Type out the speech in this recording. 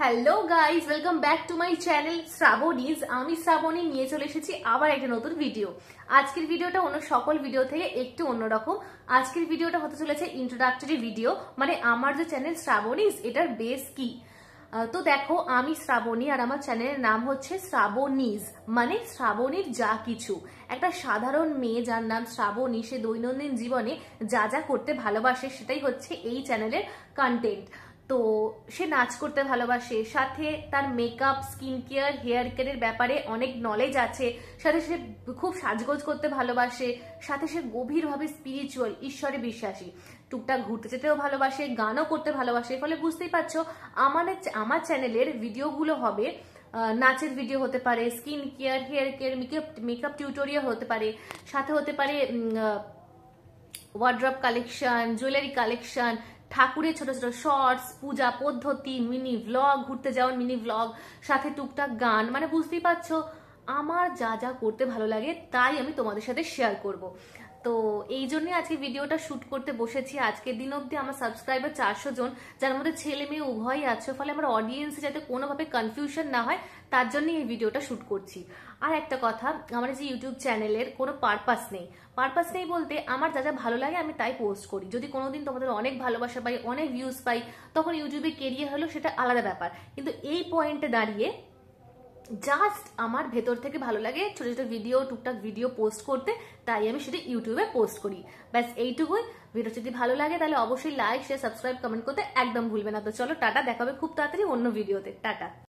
Hello guys, welcome back to my channel Shrabani's. আমি শ্রাবণী নিয়ে চলে এসেছি আবার একটা নতুন ভিডিও। আজকের ভিডিওটা অন্য সকল ভিডিও থেকে একটু অন্যরকম। আজকের ভিডিওটা হতে চলেছে ইন্ট্রোডাক্টরি ভিডিও, মানে আমার যে চ্যানেল শ্রাবণীজ এটার বেস কি। তো দেখো, আমি শ্রাবণী আর আমার চ্যানেলের নাম হচ্ছে শ্রাবণীজ, মানে শ্রাবণীর যা কিছু। একটা সাধারণ মেয়ে যার নাম শ্রাবণী, সে দৈনন্দিন জীবনে যা যা করতে ভালোবাসে সেটাই হচ্ছে এই চ্যানেলের কন্টেন্ট। তো সে নাচ করতে ভালোবাসে, সাথে তার মেকআপ, স্কিন কেয়ার, হেয়ার কেয়ারের ব্যাপারে অনেক নলেজ আছে, সাথে সে খুব সাজগোজ করতে ভালোবাসে, সাথে সে গভীরভাবে স্পিরিচুয়াল, ঈশ্বরে বিশ্বাসী। টুকটাক ঘুরতে যেতেও ভালোবাসে, গানও করতে ভালোবাসে। ফলে বুঝতেই পারছো আমার চ্যানেলের ভিডিওগুলো হবে নাচের ভিডিও হতে পারে, skin care, hair care, makeup tutorial হতে পারে, সাথে হতে পারে ওয়ার্ড্রপ কালেকশন, জুয়েলারি কালেকশন, ঠাকুরের ছোট ছোট শর্টস, পূজা পদ্ধতি, মিনি ভ্লগ, ঘুরতে যাওয়ার মিনি ভ্লগ, সাথে টুকটাক গান। মানে বুঝতেই পারছো আমার যা যা করতে ভালো লাগে তাই আমি তোমাদের সাথে শেয়ার করব। তো এই জন্যই আজকে ভিডিওটা শুট করতে বসেছি। আজকের দিন অব্দি আমার সাবস্ক্রাইবার 400 জন, যার মধ্যে ছেলে মেয়ে উভয়ই আছে। ফলে আমার অডিয়েন্সে যাতে কোনোভাবে কনফিউশন না হয় তার জন্যই এই ভিডিওটা শুট করছি। আর একটা কথা, আমার যে ইউটিউব চ্যানেলের কোনো পারপাস নেই। পারপাস নেই বলতে আমার যা যা ভালো লাগে আমি তাই পোস্ট করি। যদি কোনোদিন তোমাদের অনেক ভালোবাসা পাই, অনেক ভিউজ পাই, তখন ইউটিউবে কেরিয়ার হলো সেটা আলাদা ব্যাপার। কিন্তু এই পয়েন্টে দাঁড়িয়ে জাস্ট আমার ভেতর থেকে ভালো লাগে ছোট ছোট ভিডিও, টুকটাক ভিডিও পোস্ট করতে, তাই আমি সেটা ইউটিউবে পোস্ট করি। ব্যাস এইটুকুই। ভিডিও যদি ভালো লাগে তাহলে অবশ্যই লাইক, শেয়ার, সাবস্ক্রাইব, কমেন্ট করতে একদম ভুলবে না। তো চলো টাটা, দেখাবে খুব তাড়াতাড়ি অন্য ভিডিওতে। টাটা।